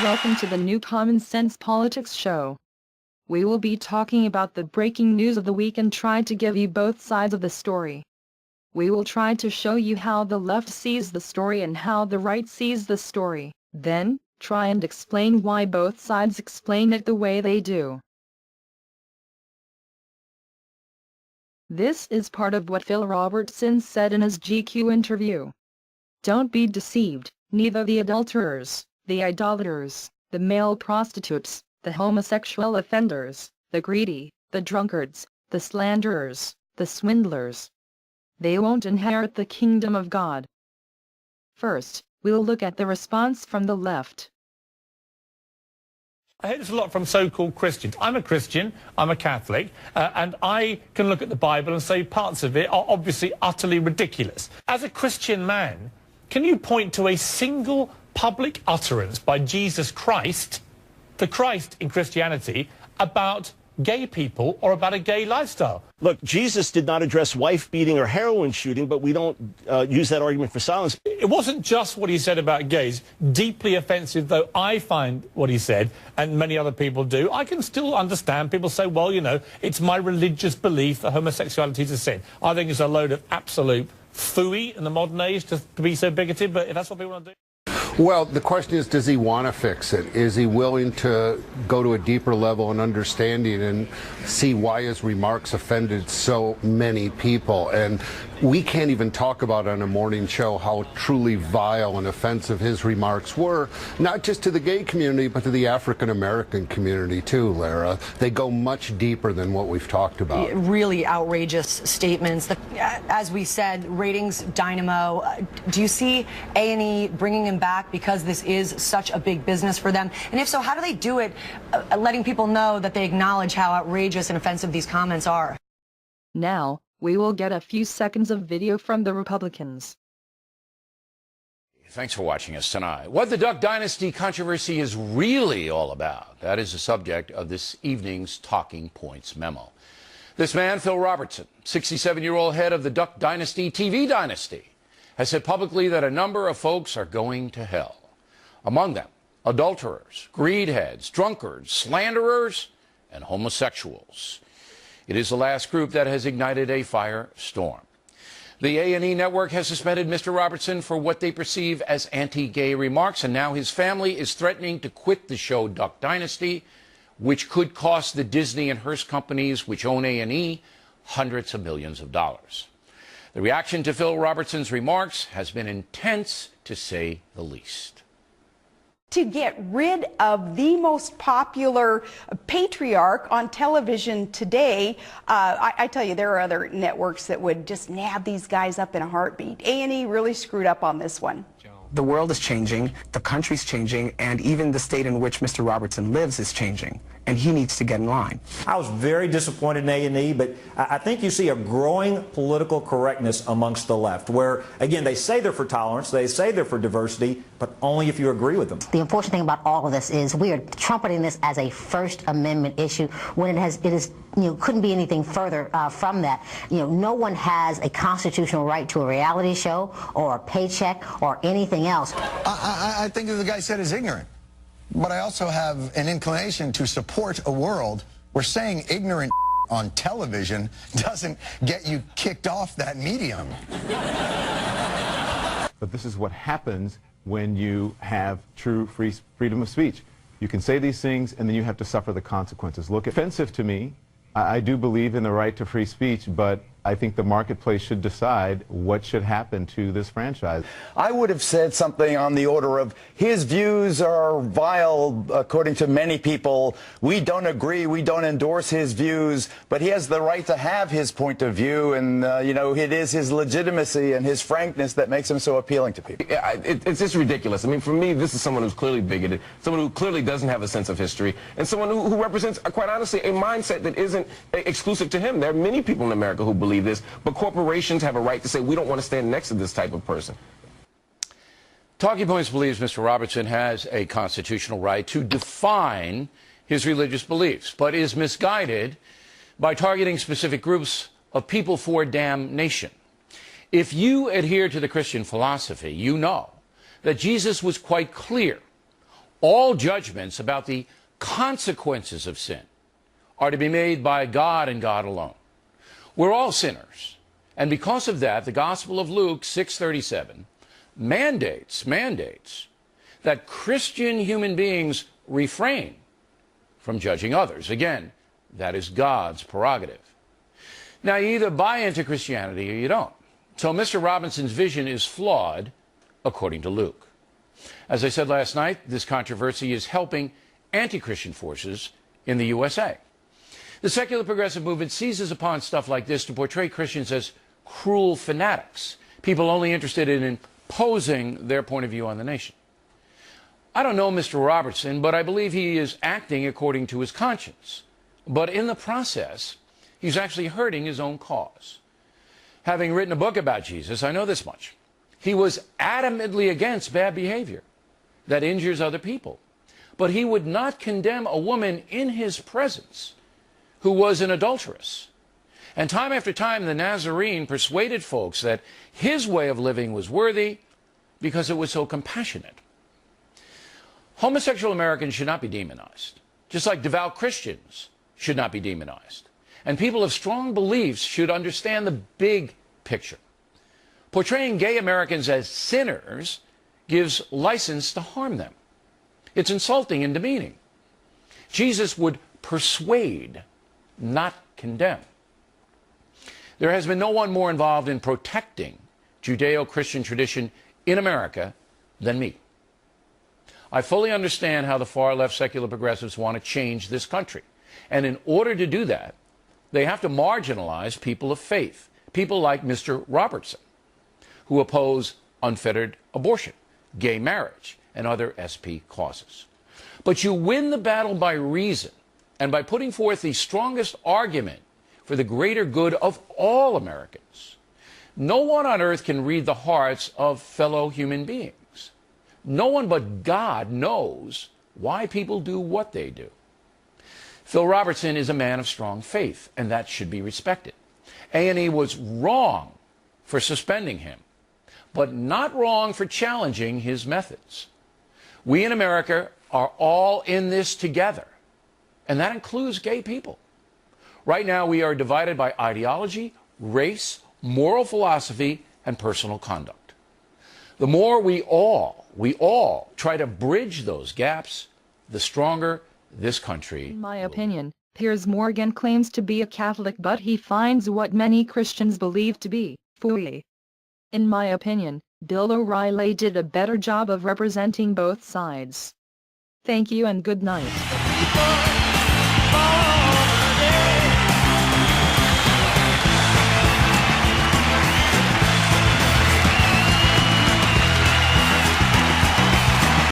welcome to the new Common Sense Politics show. We will be talking about the breaking news of the week and try to give you both sides of the story. We will try to show you how the left sees the story and how the right sees the story, then try and explain why both sides explain it the way they do. This is part of what Phil Robertson said in his GQ interview. Don't be deceived, neither the adulterers, the idolaters, the male prostitutes, the homosexual offenders, the greedy, the drunkards, the slanderers, the swindlers. They won't inherit the kingdom of God. First, we'll look at the response from the left. I hear this a lot from so-called Christians. I'm a Christian, I'm a Catholic, and I can look at the Bible and say parts of it are obviously utterly ridiculous. As a Christian man, can you point to a single public utterance by Jesus Christ, the Christ in Christianity, about gay people or about a gay lifestyle? Look, Jesus did not address wife beating or heroin shooting, but we don't use that argument for silence. It wasn't just what he said about gays. Deeply offensive though I find what he said, and many other people do, I can still understand people say, well, you know, it's my religious belief that homosexuality is a sin. I think it's a load of absolute phooey in the modern age to be so bigoted, but if that's what people want to do. Well, the question is, does he want to fix it? Is he willing to go to a deeper level and understanding and see why his remarks offended so many people? And we can't even talk about on a morning show how truly vile and offensive his remarks were, not just to the gay community, but to the African-American community too, Lara. They go much deeper than what we've talked about. Really outrageous statements. As we said, ratings dynamo. Do you see A&E bringing him back because this is such a big business for them? And if so, how do they do it, letting people know that they acknowledge how outrageous and offensive these comments are? Now, we will get a few seconds of video from the Republicans. Thanks for watching us tonight. What the Duck Dynasty controversy is really all about, that is the subject of this evening's Talking Points memo. This man, Phil Robertson, 67-year-old head of the Duck Dynasty TV dynasty, has said publicly that a number of folks are going to hell. Among them, adulterers, greedheads, drunkards, slanderers, and homosexuals. It is the last group that has ignited a firestorm. The A&E network has suspended Mr. Robertson for what they perceive as anti-gay remarks, and now his family is threatening to quit the show Duck Dynasty, which could cost the Disney and Hearst companies, which own A&E, hundreds of millions of dollars. The reaction to Phil Robertson's remarks has been intense, to say the least. To get rid of the most popular patriarch on television today, I tell you, there are other networks that would just nab these guys up in a heartbeat. A&E really screwed up on this one. The world is changing, the country's changing, and even the state in which Mr. Robertson lives is changing, and he needs to get in line. I was very disappointed in A&E, but I think you see a growing political correctness amongst the left, where, again, they say they're for tolerance, they say they're for diversity, but only if you agree with them. The unfortunate thing about all of this is we are trumpeting this as a First Amendment issue when it is, couldn't be anything further from that. No one has a constitutional right to a reality show or a paycheck or anything else. I think that the guy said is ignorant, but I also have an inclination to support a world where saying ignorant on television doesn't get you kicked off that medium. But this is what happens when you have true freedom of speech. You can say these things and then you have to suffer the consequences. Look, offensive to me. I do believe in the right to free speech, but I think the marketplace should decide what should happen to this franchise. I would have said something on the order of, his views are vile, according to many people. We don't agree, we don't endorse his views, but he has the right to have his point of view, and, it is his legitimacy and his frankness that makes him so appealing to people. It's just ridiculous. I mean, for me, this is someone who's clearly bigoted, someone who clearly doesn't have a sense of history, and someone who represents, quite honestly, a mindset that isn't exclusive to him. There are many people in America who believe this, but corporations have a right to say, we don't want to stand next to this type of person. Talking Points believes Mr. Robertson has a constitutional right to define his religious beliefs, but is misguided by targeting specific groups of people for damnation. If you adhere to the Christian philosophy, you know that Jesus was quite clear. All judgments about the consequences of sin are to be made by God and God alone. We're all sinners, and because of that, the Gospel of Luke 6:37 mandates that Christian human beings refrain from judging others. Again, that is God's prerogative. Now, you either buy into Christianity or you don't. So Mr. Robinson's vision is flawed, according to Luke. As I said last night, this controversy is helping anti-Christian forces in the USA. The secular progressive movement seizes upon stuff like this to portray Christians as cruel fanatics, people only interested in imposing their point of view on the nation. I don't know Mr. Robertson, but I believe he is acting according to his conscience. But in the process, he's actually hurting his own cause. Having written a book about Jesus, I know this much. He was adamantly against bad behavior that injures other people. But he would not condemn a woman in his presence who was an adulteress. And time after time, the Nazarene persuaded folks that his way of living was worthy because it was so compassionate. Homosexual Americans should not be demonized, just like devout Christians should not be demonized. And people of strong beliefs should understand the big picture. Portraying gay Americans as sinners gives license to harm them. It's insulting and demeaning. Jesus would persuade, not condemn. There has been no one more involved in protecting Judeo-Christian tradition in America than me. I fully understand how the far-left secular progressives want to change this country. And in order to do that, they have to marginalize people of faith, people like Mr. Robertson, who oppose unfettered abortion, gay marriage, and other SP causes. But you win the battle by reason and by putting forth the strongest argument for the greater good of all Americans. No one on earth can read the hearts of fellow human beings. No one but God knows why people do what they do. Phil Robertson is a man of strong faith, and that should be respected. A&E was wrong for suspending him, but not wrong for challenging his methods. We in America are all in this together, and that includes gay people. Right now, we are divided by ideology, race, moral philosophy, and personal conduct. The more we all try to bridge those gaps, the stronger this country. In my opinion, Piers Morgan claims to be a Catholic, but he finds what many Christians believe to be phooey. In my opinion, Bill O'Reilly did a better job of representing both sides. Thank you and good night.